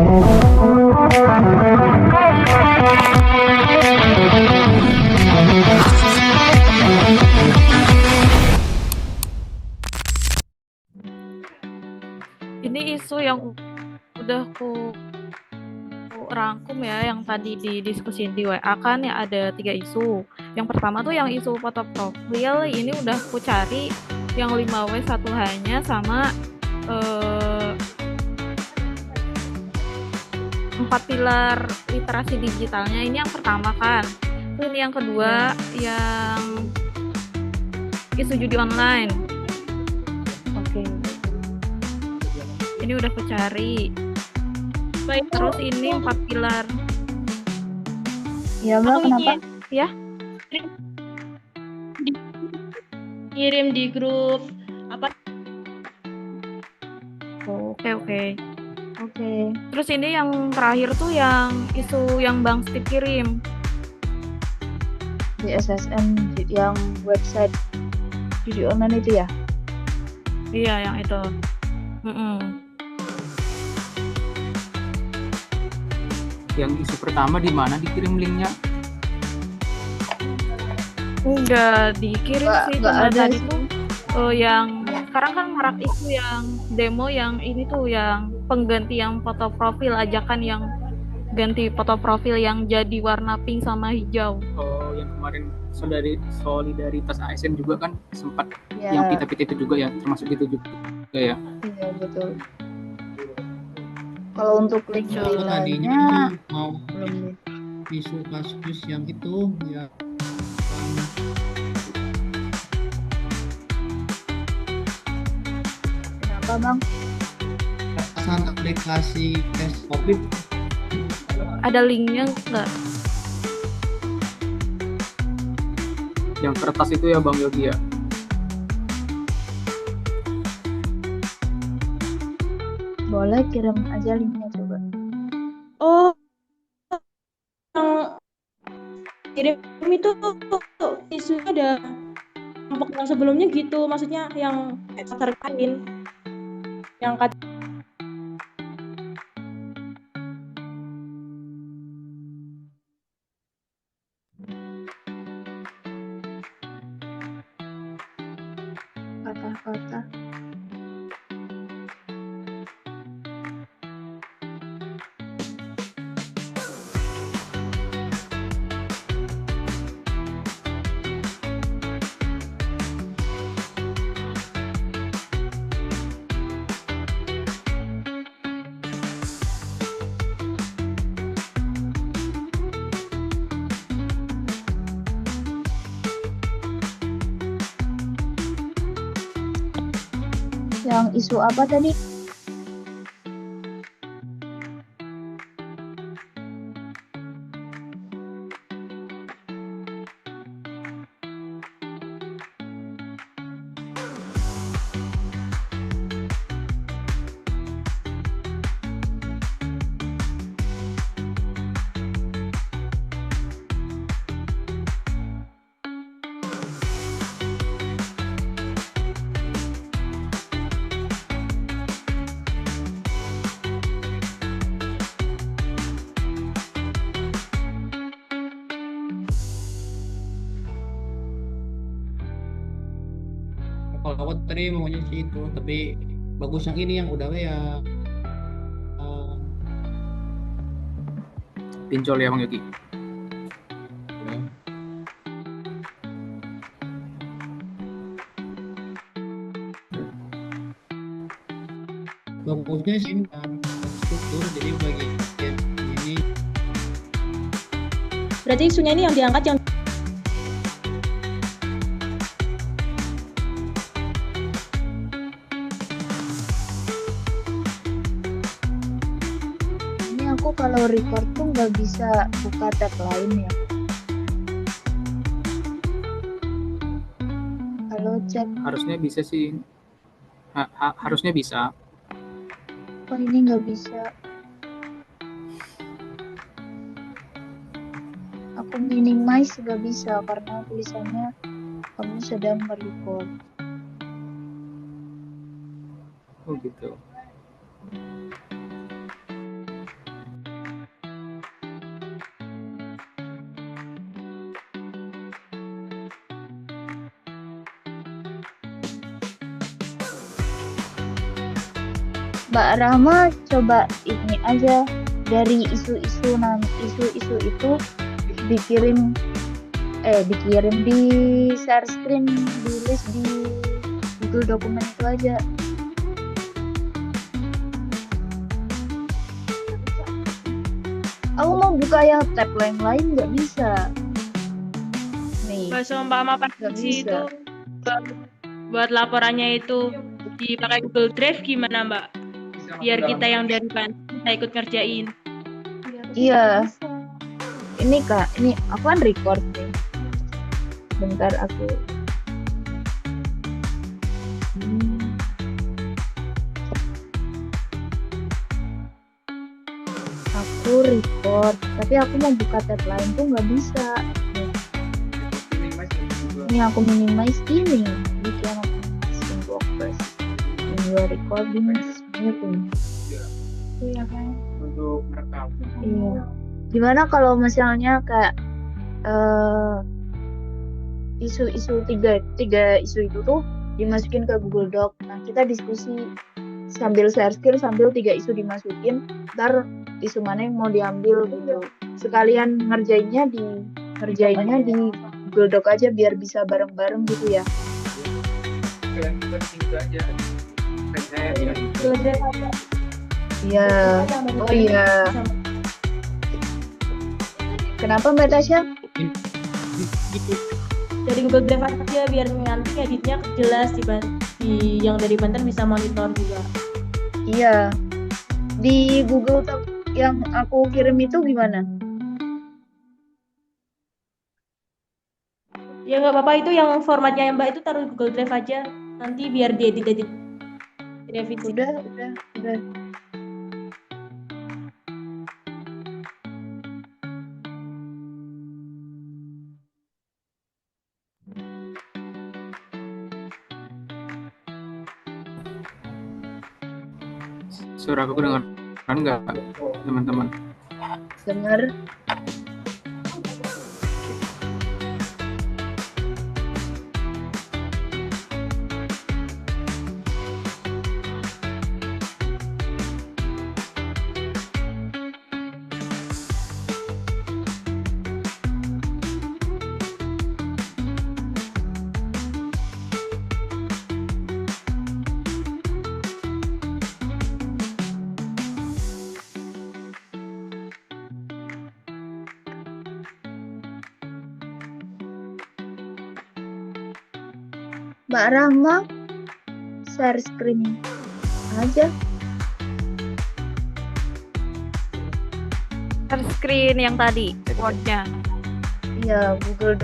Ini isu yang udah ku rangkum ya, yang tadi didiskusin di WA kan ya, ada 3 isu. Yang pertama tuh yang isu foto profil, ini udah ku cari yang 5W 1H-nya sama eh, 4 pilar literasi digitalnya. Ini yang pertama kan. Terus ini yang kedua yang isu judi online. Oke. Ini udah ku cari. Terus ini 4 pilar. Ya Mbak, kenapa? Ya, Kirim di grup apa? oke oke. Oke. Terus ini yang terakhir tuh yang isu yang Bang Steve kirim. Di SSN yang website judi online itu ya? Iya, yang itu. Yang isu pertama di mana dikirim linknya? Udah dikirim sih, Nggak cuma ada tadi sih. tuh yang sekarang kan marak isu yang demo yang ini tuh yang penggantian foto profil, ajakan yang ganti foto profil yang jadi warna pink sama hijau. Oh, yang kemarin solidaritas ASN juga kan sempat Ya. yang pita-pita itu juga ya, termasuk itu juga ya. Iya betul. Kalau untuk link Betul. lainnya mau belum. isu kasus yang itu ya, Kenapa Bang? pesan aplikasi tes COVID. Ada linknya nggak? Yang kertas itu ya Bang Yogi ya. Boleh kirim aja linknya coba. Oh, yang kirim itu isunya ada kelompok yang sebelumnya gitu, maksudnya yang terkain, yang Kata-kata. Yang isu apa tadi? Kalau aku tadi maunya sih itu, tapi bagus yang ini yang udah ya. Pincol ya Bang Yogi. Ya. Bagusnya sih ini kan struktur, jadi bagian ini berarti isunya ini yang diangkat yang Ini aku kalau record tuh nggak bisa buka tab lain ya. Kalau chat, Harusnya bisa sih. Harusnya bisa. oh ini nggak bisa. Aku minimize nggak bisa karena tulisannya kamu sedang merecord. Oh gitu. Mbak Rahma coba ini aja dari isu-isu itu dikirim di share screen, di list di Google dokumen itu aja. Aku mau buka yang tab lain nggak bisa. Nih, Bahasa Mbak nggak Panji bisa. itu buat laporannya itu dipakai Google Drive gimana Mbak? Biar kita yang dari Banten bisa ikut ngerjain. Iya. Ini Kak, ini aku kan record nih. Bentar aku. Aku record, tapi aku mau buka tab lain tuh nggak bisa. Ini aku minimize ini. You can minimize in WordPress. When you are recording, semuanya pun. Iya kan? Untuk merekam. Iya. Gimana kalau misalnya kayak isu-isu tiga isu itu tuh dimasukin ke Google Doc. Nah, kita diskusi sambil share screen sambil 3 isu dimasukin. Ntar isu mana yang mau diambil gitu. Sekalian ngerjainnya di Google Doc aja biar bisa bareng-bareng gitu ya. Kalian kita di sini aja. Saya ya. Google Drive aja. Iya. Oh iya. Kenapa Mbak Tasya? Dari Google Drive aja biar nanti editnya jelas di yang dari Banten bisa monitor juga. Iya. Di Google Doc yang aku kirim itu gimana? Ya nggak apa-apa, itu yang formatnya yang Mbak itu taruh di Google Drive aja. Nanti biar diedit revisi. Udah. Suara aku kedengaran nggak, teman-teman? Dengar. Mbak Rahma share screen aja. Share screen yang tadi, Word-nya. Iya, Google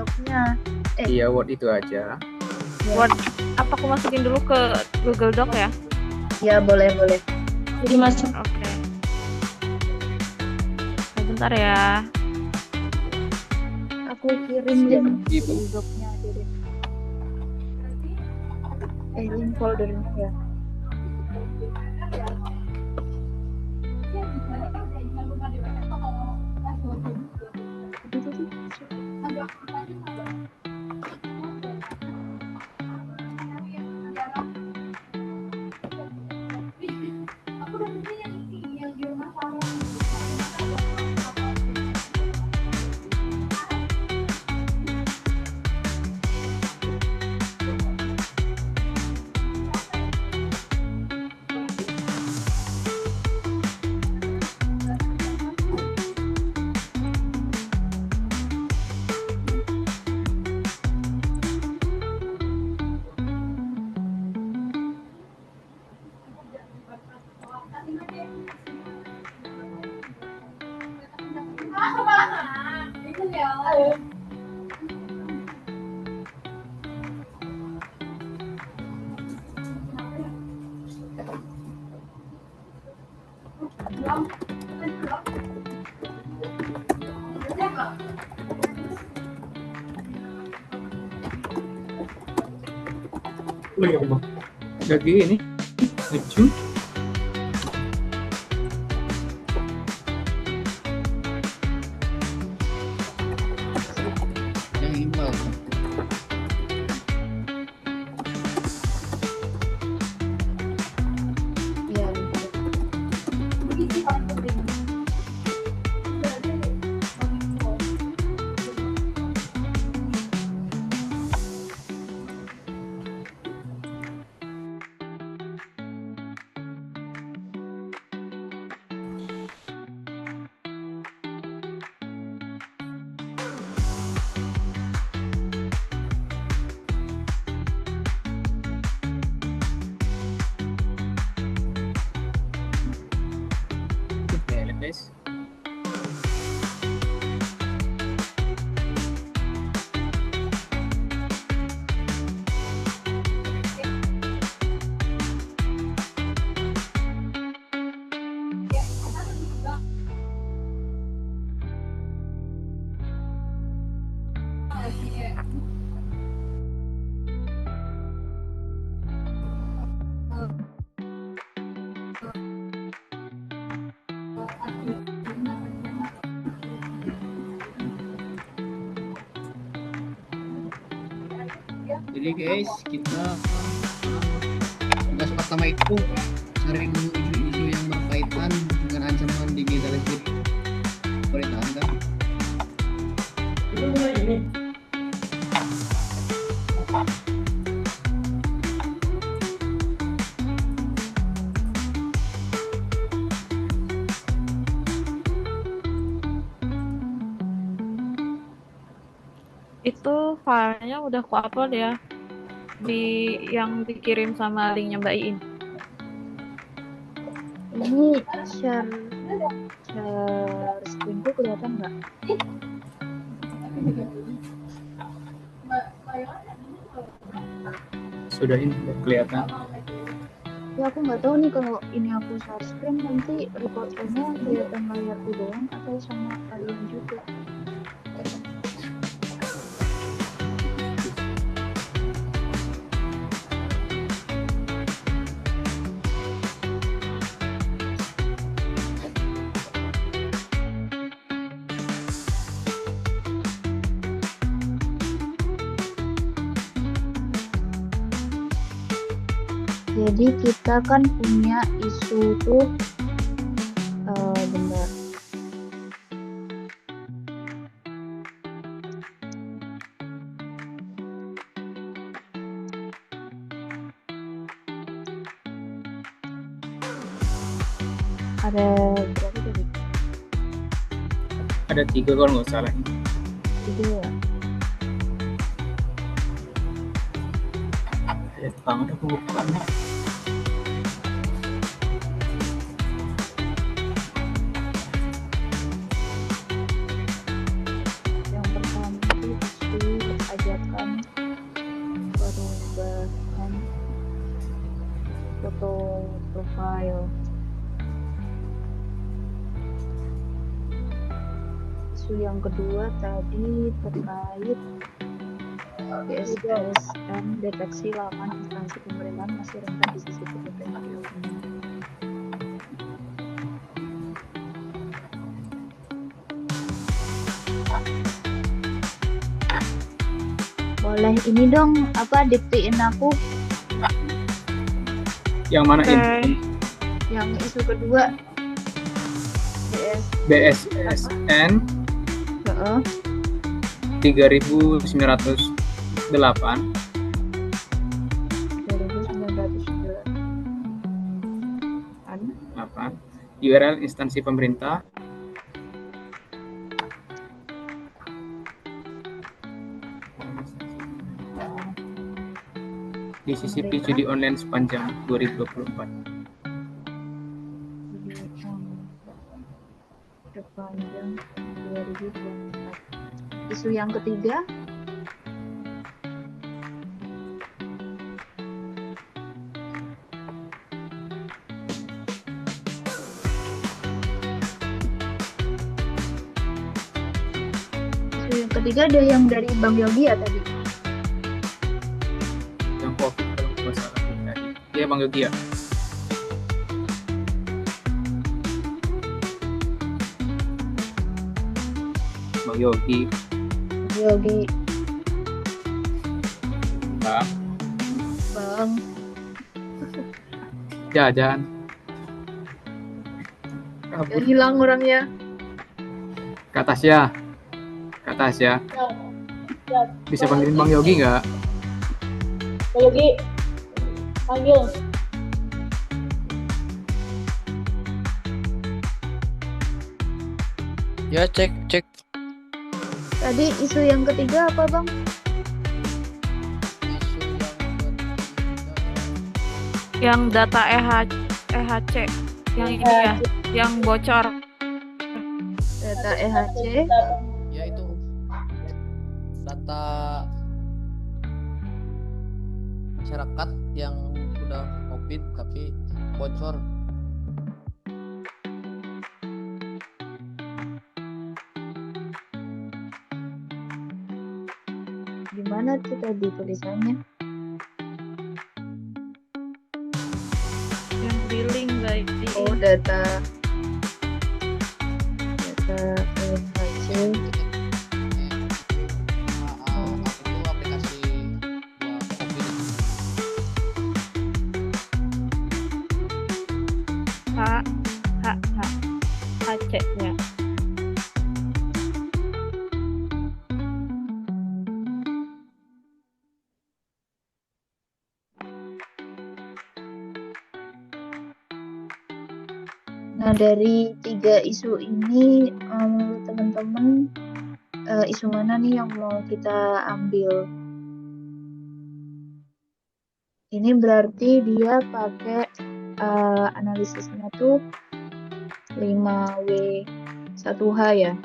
Doc-nya. Iya, Word itu aja. Word, apa aku masukin dulu ke Google Doc ya? Ya, boleh. Jadi masuk. Oke. Sebentar ya. Aku kirim link Gitu. Google Doc-nya aja deh. Link foldernya ya. Oh ya Allah. Udah gini. Lucu. Yang email. guys. Jadi guys, kita tugas pertama itu sering isu-isu yang berkaitan dengan ancaman digitalisasi pemerintahan kan. Itu filenya udah ku upload ya di yang dikirim sama linknya Mbak Iin. Ini share screenku kelihatan nggak? Sudah ini udah kelihatan. Ya aku nggak tahu nih kalau ini aku share screen nanti recordernya kelihatan layarku doang atau sama kalian juga. Jadi kita kan punya isu tuh bentar. Ada berapa tadi? Ada 3 kalau nggak salah. 3 ya. Ya, banget aku bukan. Yang pertama itu isu ajakan perubahan foto profile. Isu yang kedua tadi terkait BSSN deteksi laman instansi pemerintahan masih rentan di sisi teknologi. Boleh ini dong apa diktiin aku Yang mana Oke. ini? yang isu kedua BSSN Heeh. 3908 2009. URL instansi pemerintah di CCP judi online sepanjang 2024. Sepanjang 2024. Isu yang ketiga ada yang dari Bang Yogi ya tadi. Yang COVID kalau nggak salah tadi. Iya Bang Yogi ya. Bang Yogi. Yogi, Bang. Bang. Jajan. Ya, hilang orangnya. Kak Tasya. Kak Tasya. Bisa panggilin Bang Yogi nggak? Bang Yogi, panggil. Ya, cek. Tadi isu yang ketiga apa Bang? Isu yang ketiga. Yang data EHC yang ini ya, yang bocor. data EHC, Ya itu data masyarakat yang sudah COVID tapi bocor. gimana tuh tadi tulisannya? Yang billing baik di Oh, data EHC. Itu aplikasi buat COVID. H H H HC-nya. Nah, dari 3 isu ini, teman-teman, isu mana nih yang mau kita ambil? Ini berarti dia pakai analisisnya tuh 5W1H ya.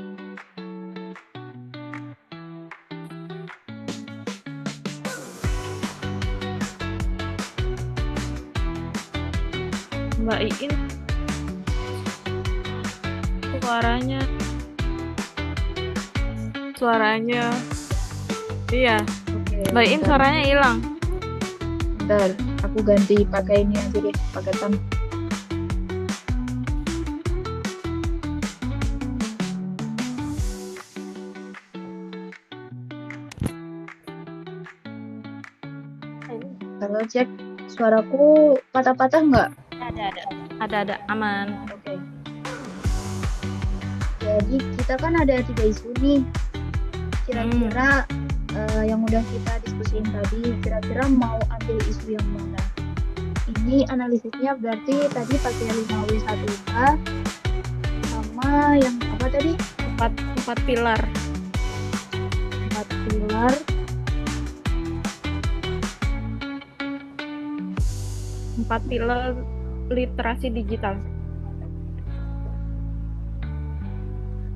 Mbak Iin suaranya iya, Oke, Mbak Iin bentar. suaranya hilang. Bentar, aku ganti pakai ini aja deh, paketan. Kalau cek suaraku patah-patah nggak? Ada aman. Oke. Jadi kita kan ada 3 isu nih. Kira-kira yang udah kita diskusiin tadi, kira-kira mau ambil isu yang mana? Ini analisisnya berarti tadi pakai 5W1H sama yang apa tadi? Empat pilar. 4 pilar. 4 pilar literasi digital.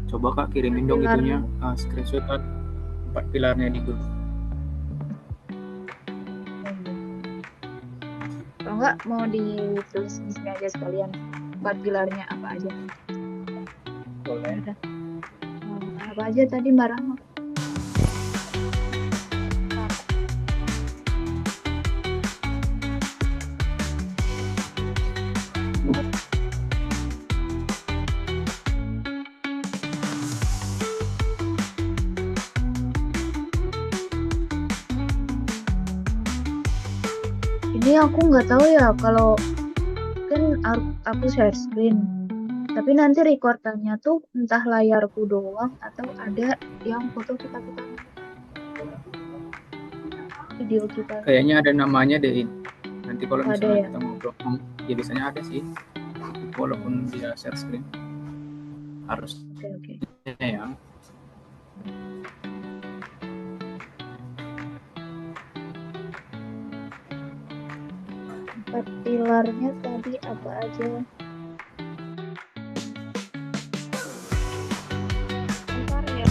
Coba Kak kirimin dong Pilar. itunya, screenshotan 4 pilarnya di grup. Kalau nggak mau ditulis di sini aja sekalian 4 pilarnya apa aja? Boleh. Apa aja tadi Mbak Rahma? Ini aku nggak tahu ya, kalau kan aku share screen, tapi nanti recordannya tuh entah layarku doang atau ada yang foto kita video kita. Kayaknya ada namanya deh. Nanti kalau Ada misalnya ya? kita ngobrol, ya biasanya ada sih. Walaupun dia share screen, harus Oke. ya. Empat pilarnya tadi apa aja? Bentar ya.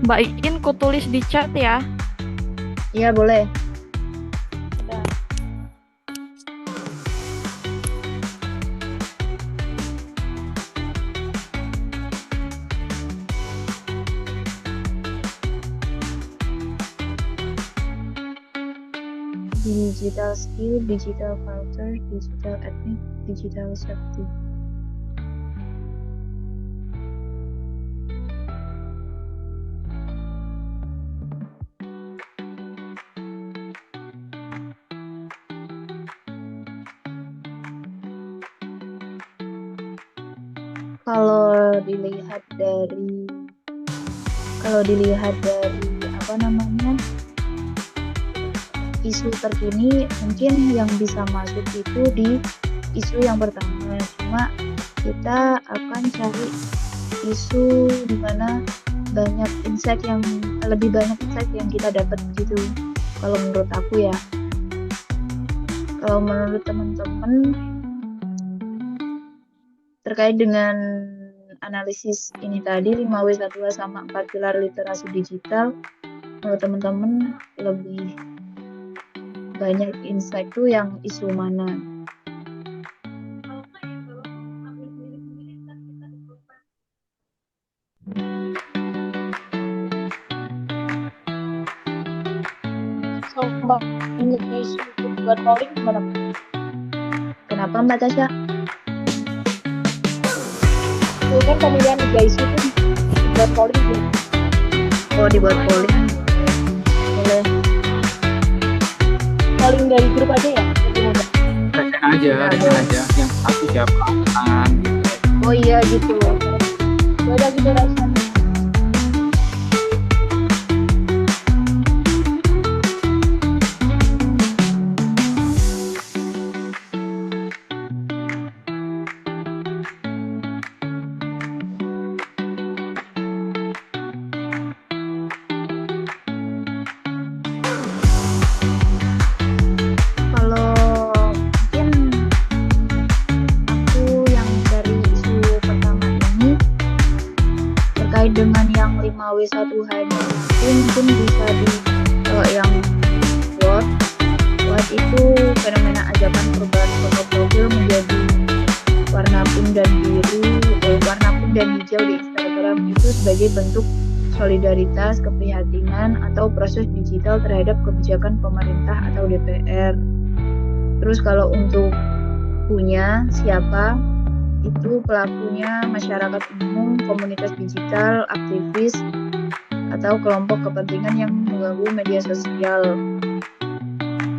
Mbak Iin ku tulis di chat ya. Iya boleh. Digital skill, digital culture, digital ethnic, digital safety. Kalau dilihat dari apa namanya, isu terkini, mungkin yang bisa masuk itu di isu yang pertama. Cuma kita akan cari isu di mana lebih banyak insight yang kita dapat gitu. Kalau menurut aku ya. Kalau menurut teman-teman terkait dengan analisis ini tadi 5W1H sama 4 pilar literasi digital, menurut teman-teman lebih banyak insight tuh yang isu mana? Sama isu buat polling gimana? Kenapa Mbak Tasya? Itu kan pemilihan 3 isu itu buat polling gitu. Oh, dibuat polling. Boleh. Polling dari grup aja ya? Resen aja yang satu siapa tangan gitu. Oh iya gitu. Udah gitu rasanya. Kalau mungkin aku yang dari isu pertama ini terkait dengan yang 5W1H-nya itu mungkin bisa kalau yang buat itu fenomena ajakan perubahan foto profil menjadi warna pink dan hijau di Instagram itu sebagai bentuk solidaritas, keprihatinan, atau proses digital terhadap kebijakan pemerintah atau DPR. Terus kalau untuk punya siapa, itu pelakunya masyarakat umum, komunitas digital, aktivis, atau kelompok kepentingan yang mengganggu media sosial.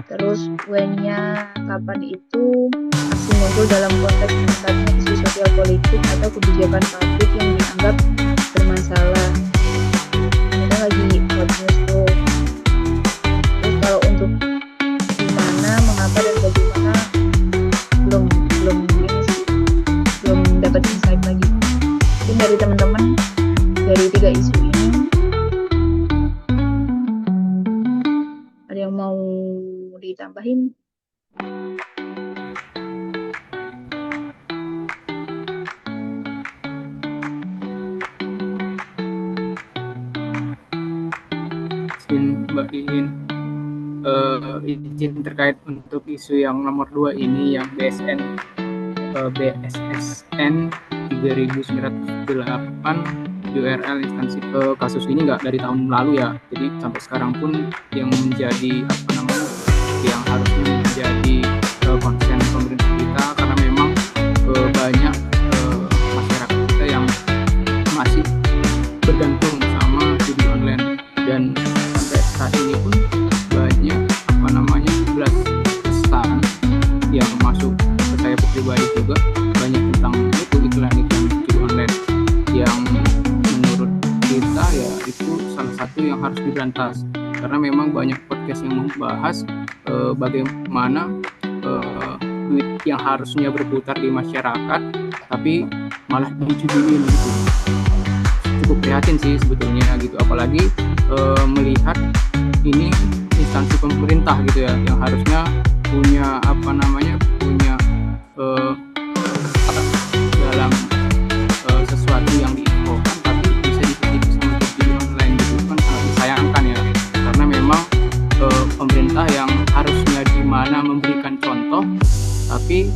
Terus when-nya kapan itu aksi muncul dalam konteks meningkatnya isu sosial politik atau kebijakan publik yang dianggap bermasalah. Kita lagi hot news tuh. Terus kalau untuk gimana, mengapa dan bagaimana belum dapat insight lagi. Mungkin dari teman-teman dari 3 isu ini ada yang mau ditambahin? Mbak Iin, izin terkait untuk isu yang nomor 2 ini yang BSSN 3908 URL instansi kasus ini nggak dari tahun lalu ya, jadi sampai sekarang pun yang menjadi yang harusnya menjadi konsen pemerintah kita, karena memang banyak masyarakat kita yang masih bergantung sama judi online, dan sampai saat ini pun banyak 11 pesan yang masuk ke saya pribadi juga, banyak tentang iklan judi online yang menurut kita ya itu salah satu yang harus diberantas, karena memang banyak podcast yang membahas bagaimana duit yang harusnya berputar di masyarakat tapi malah dijudiin gitu. Cukup prihatin sih sebetulnya gitu, apalagi melihat ini instansi pemerintah gitu ya, yang harusnya punya punya dalam sesuatu yang diinfokan tapi bisa dikritik sama judi online gitu, kan sangat disayangkan ya, karena memang pemerintah yang harusnya di mana memberikan contoh, tapi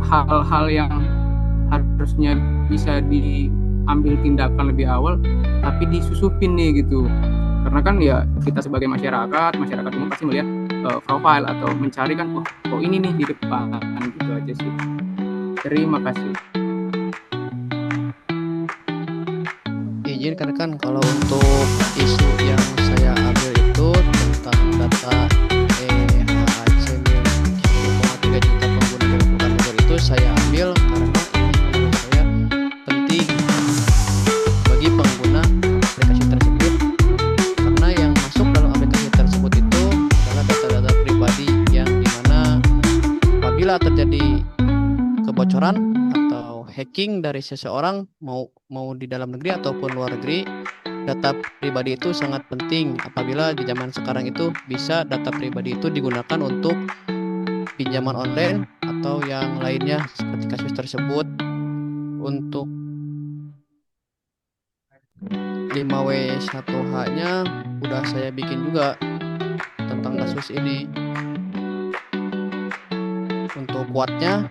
hal-hal yang harusnya bisa diambil tindakan lebih awal tapi disusupin nih gitu, karena kan ya kita sebagai masyarakat umum pasti melihat profile atau mencari kan oh ini nih di depan, gitu aja sih. Terima kasih. Izin kan kalau untuk isu yang saya ambil itu tentang data HAC 1,3 juta pengguna bukan itu saya ambil karena hacking dari seseorang mau di dalam negeri ataupun luar negeri, data pribadi itu sangat penting apabila di zaman sekarang itu bisa data pribadi itu digunakan untuk pinjaman online atau yang lainnya seperti kasus tersebut. Untuk 5W1H-nya udah saya bikin juga tentang kasus ini. Untuk kuatnya,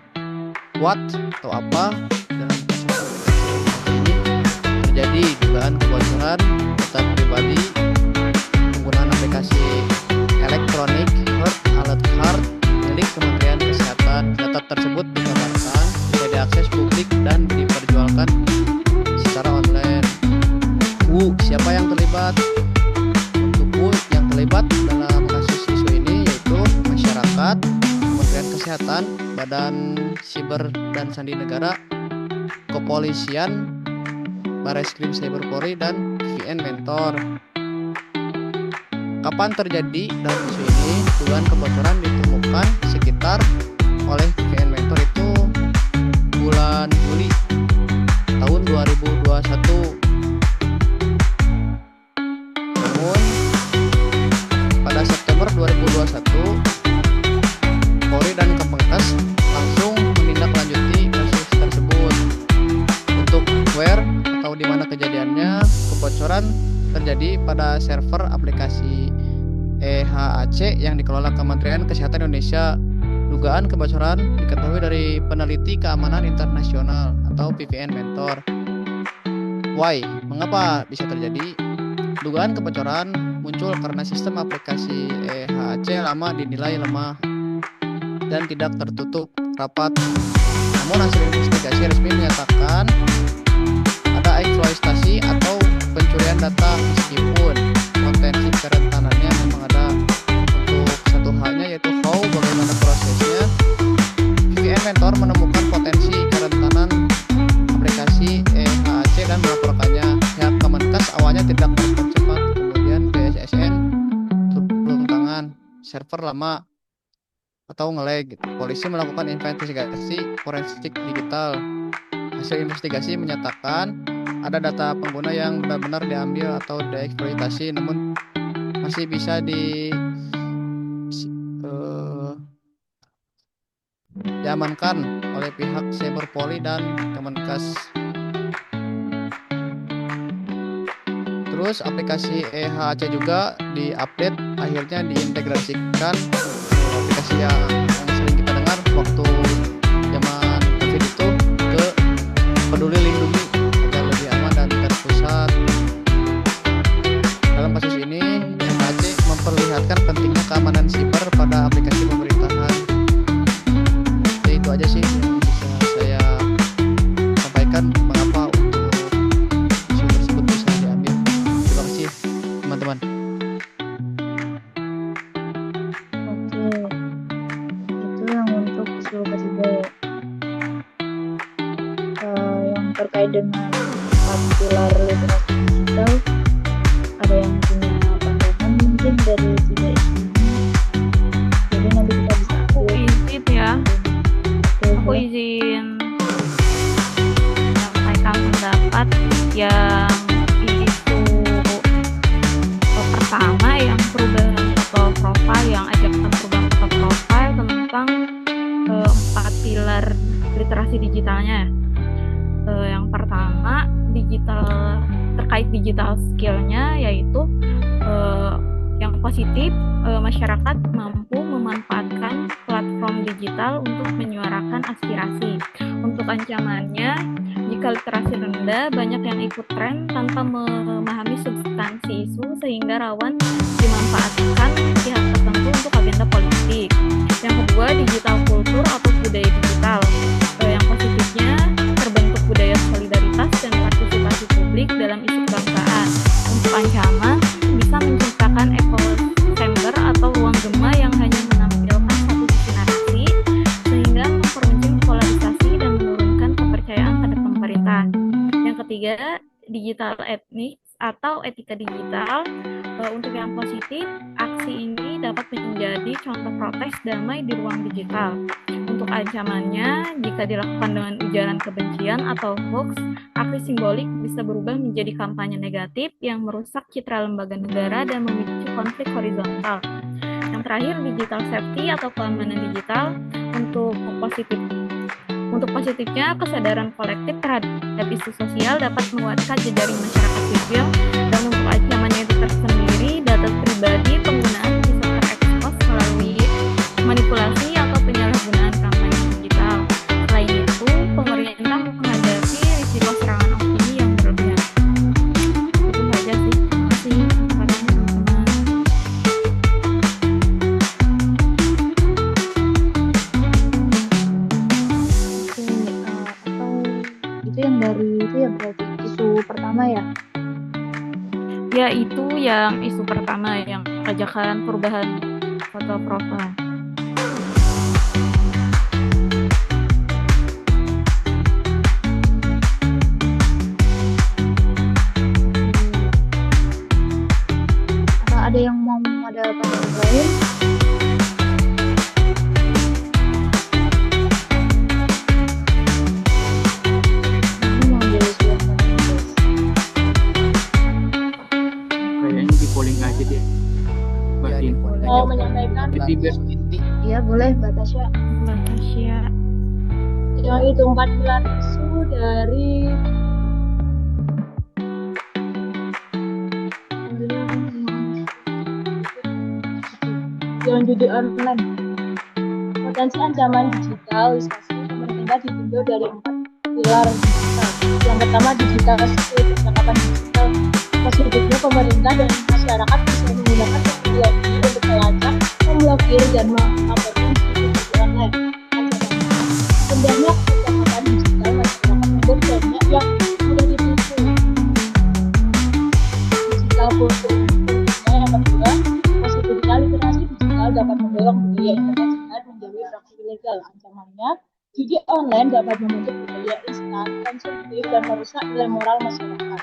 kuat atau apa dalam kasus aplikasi ini terjadi dugaan kebocoran data pribadi penggunaan aplikasi elektronik health alert card milik Kementerian Kesehatan. Data tersebut dikabarkan bisa diakses publik dan diperjualkan secara online. Siapa yang terlibat? Untuk yang terlibat dalam kasus isu ini yaitu masyarakat, Kementerian Kesehatan, Badan Siber dan Sandi Negara, Kepolisian, Bareskrim Cyber Polri, dan VN Mentor. Kapan terjadi dalam isu ini? Dugaan kebocoran ditemukan sekitar oleh VN Mentor itu bulan Juli tahun 2021. Namun pada September 2021 Polri dan Kemenkes langsung menindaklanjuti kasus tersebut. Untuk where atau di mana kejadiannya, kebocoran terjadi pada server aplikasi EHAC yang dikelola Kementerian Kesehatan Indonesia. Dugaan kebocoran diketahui dari peneliti keamanan internasional atau PVN Mentor. Why? Mengapa bisa terjadi? Dugaan kebocoran muncul karena sistem aplikasi EHAC lama dinilai lemah dan tidak tertutup rapat. Namun hasil investigasi resmi menyatakan ada eksploitasi atau pencurian data meskipun potensi kerentanannya memang ada. Untuk satu halnya yaitu how bagaimana prosesnya, VPN Mentor menemukan potensi kerentanan aplikasi EHAC dan melaporkannya. Pihak Kemenkes awalnya tidak bercepat, kemudian BSSN turun tangan, server lama atau nge-lag. Polisi melakukan investigasi forensik digital. Hasil investigasi menyatakan ada data pengguna yang benar-benar diambil atau dieksploitasi, namun masih bisa diamankan oleh pihak Cyber Polri dan Kemenkes. Terus aplikasi EHAC juga diupdate, akhirnya diintegrasikan aplikasi yang sering kita dengar waktu zaman COVID itu ke Peduli Lindungi agar lebih aman dan terpusat. Dalam kasus ini, EHAC memperlihatkan pentingnya keamanan siber pada aplikasi pemerintahan. Jadi itu aja sih yang bisa saya sampaikan mengapa untuk isu tersebut bisa diambil. Terima kasih teman-teman. Oke, itu yang untuk isu ketiga ya. Yang terkait dengan 4 pilar literasi digital, ada yang punya pandangan mungkin dari 3 isu ini. Jadi nanti kita bisa Aku izin ya, aku Oke, izin menyampaikan pendapat yang isu pertama yang perubahan foto profile, yang ajakan perubahan foto profile tentang 4 pilar literasi digitalnya. Yang pertama terkait digital skillnya, yaitu yang positif, masyarakat mampu memanfaatkan platform digital untuk menyuarakan aspirasi. Untuk ancamannya, jika literasi rendah, banyak yang ikut tren tanpa memahami substansi isu sehingga rawan dimanfaatkan pihak tertentu untuk agenda politik. Yang kedua, digital kultur atau budaya digital. Yang positifnya, terbentuk budaya solidaritas dan partisipasi publik dalam isu kebangsaan. Untuk ancaman, bisa menciptakan echo chamber atau ruang gema yang hanya menampilkan satu sisi narasi sehingga memperuncing polarisasi dan menurunkan kepercayaan pada pemerintah. Yang ketiga, digital ethics atau etika digital. Untuk yang positif, aksi ini dapat menjadi contoh protes damai di ruang digital. untuk ancamannya, jika dilakukan dengan ujaran kebencian atau hoax, aksi simbolik bisa berubah menjadi kampanye negatif yang merusak citra lembaga negara dan memicu konflik horizontal. Yang terakhir, digital safety atau keamanan digital. Untuk positifnya, kesadaran kolektif terhadap isu sosial dapat menguatkan jejaring masyarakat sipil, dan untuk ancamannya itu tersendiri, data pribadi penggunaan bisa terekspos melalui manipulasi atau penyalahgunaan kampanye digital. Selain itu, pemerintah menghadapi risiko serangan opini yang berlebihan. Itu saja sih. Terima kasih. Teman-teman. Atau itu yang dari itu ya berarti isu pertama ya. Ya, itu yang isu pertama, yang ajakan perubahan foto profil. Apa ada yang mau ada pandangan lain? Ini mau ambil isu yang mana nih, guys? Kayaknya di polling aja deh. Mbak Ya, Din. dipoin Mau aja. menyampaikan Jadi biar Inti. Iya boleh Mbak Tasya. Tasya. yang itu 4 pilar isu dari yang judi online. Potensi ancaman digitalisasi pemerintah ditinjau dari 4 pilar digital. Yang pertama, digital skill, percakapan digital. Positifnya pemerintah dan masyarakat bisa menggunakan teknologi untuk melacak, memblokir, dan melaporkan judi online. Rendahnya percakapan digital, masyarakat membuat banyak yang mudah ditipu. Digital kulturnya yang kedua, positifnya literasi digital dapat mendorong budaya internet sehat menjadi praktik ilegal. Ancamannya, judi online dapat membentuk budaya instan, konsumtif, dan merusak nilai moral masyarakat.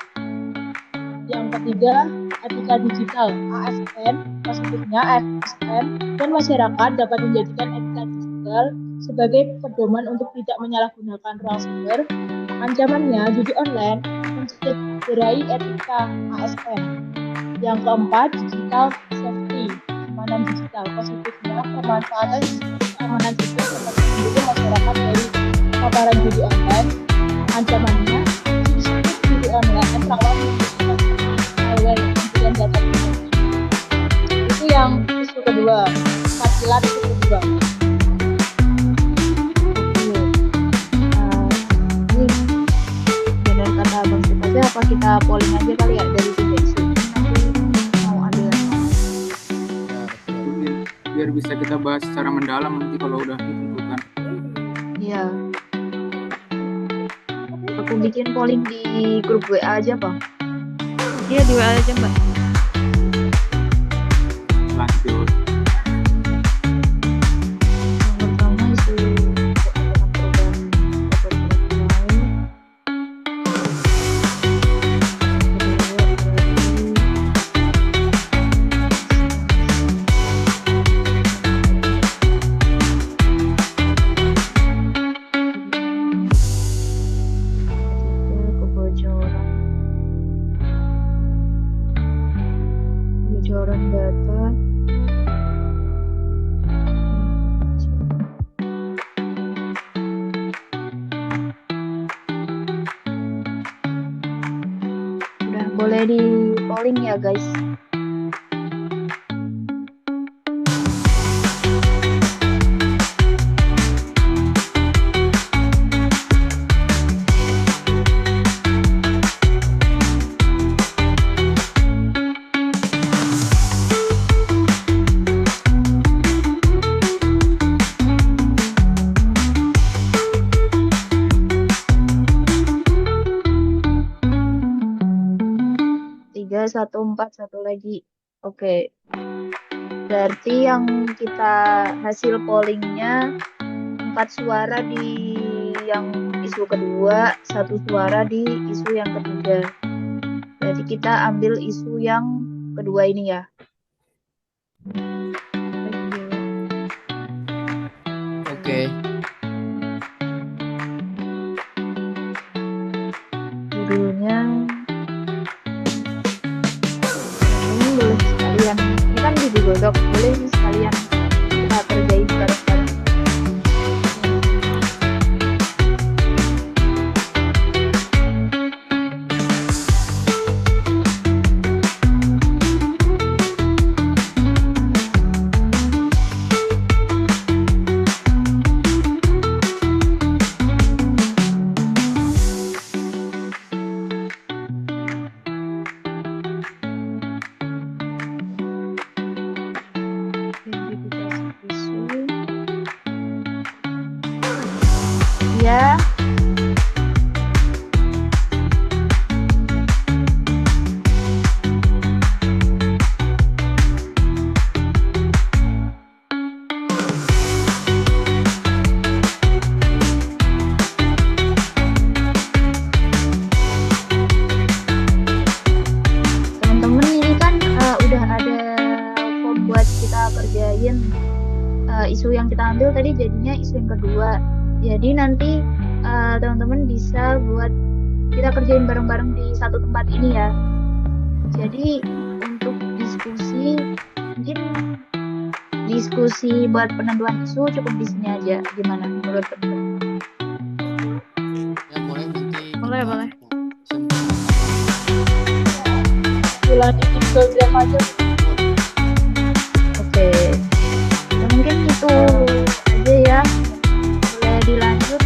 Yang ketiga, etika digital (ASN). Positifnya, ASN dan masyarakat dapat menjadikan etika digital sebagai pedoman untuk tidak menyalahgunakan ruang siber. Ancamannya, judi online mencederai etika ASN. Yang keempat, digital safety, keamanan digital. Positifnya, pemanfaatan keamanan siber dapat melindungi masyarakat dari paparan judi online. Ancamannya, judi online rawan menimbulkan malware dan data pribadi. Itu yang isu kedua, 4 pilar isu kedua. Ini benar kata Bang Sip aja, apa kita polling aja kali ya dari 3 isu. Nanti mau ambil yang mana? Ya, betul. biar bisa kita bahas secara mendalam nanti kalau udah ditentukan. Iya. Aku bikin polling di grup WA aja Bang. Iya, di WA aja, Mbak. Lanjut. Yang pertama isu ancaman perubahan foto profil. Kebocoran data. Udah boleh di polling ya guys. Tiga, 1, 4, satu lagi. Oke. Berarti yang kita hasil pollingnya 4 suara di yang isu kedua, 1 suara di isu yang ketiga. Berarti kita ambil isu yang kedua ini ya. Oke. judulnya ini boleh sekalian, ini kan di Google Doc, boleh nih sekalian kita kerjain bareng-bareng. Identifikasi isu. Ya. Teman-teman ini kan udah ada form buat kita kerjain isu yang kita ambil tadi, jadinya isu yang kedua. Jadi nanti teman-teman bisa buat kita kerjain bareng-bareng di satu tempat ini ya. Jadi untuk diskusi, mungkin diskusi buat penentuan isu cukup di sini aja. Gimana menurut teman-teman? Ya boleh nanti. Boleh. Dilanjut di Google Drive aja. Oke, ya mungkin itu aja ya. Boleh dilanjut.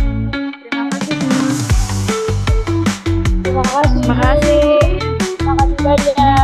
Terima kasih semua. Terima kasih. Terima kasih. Terima kasih banyak.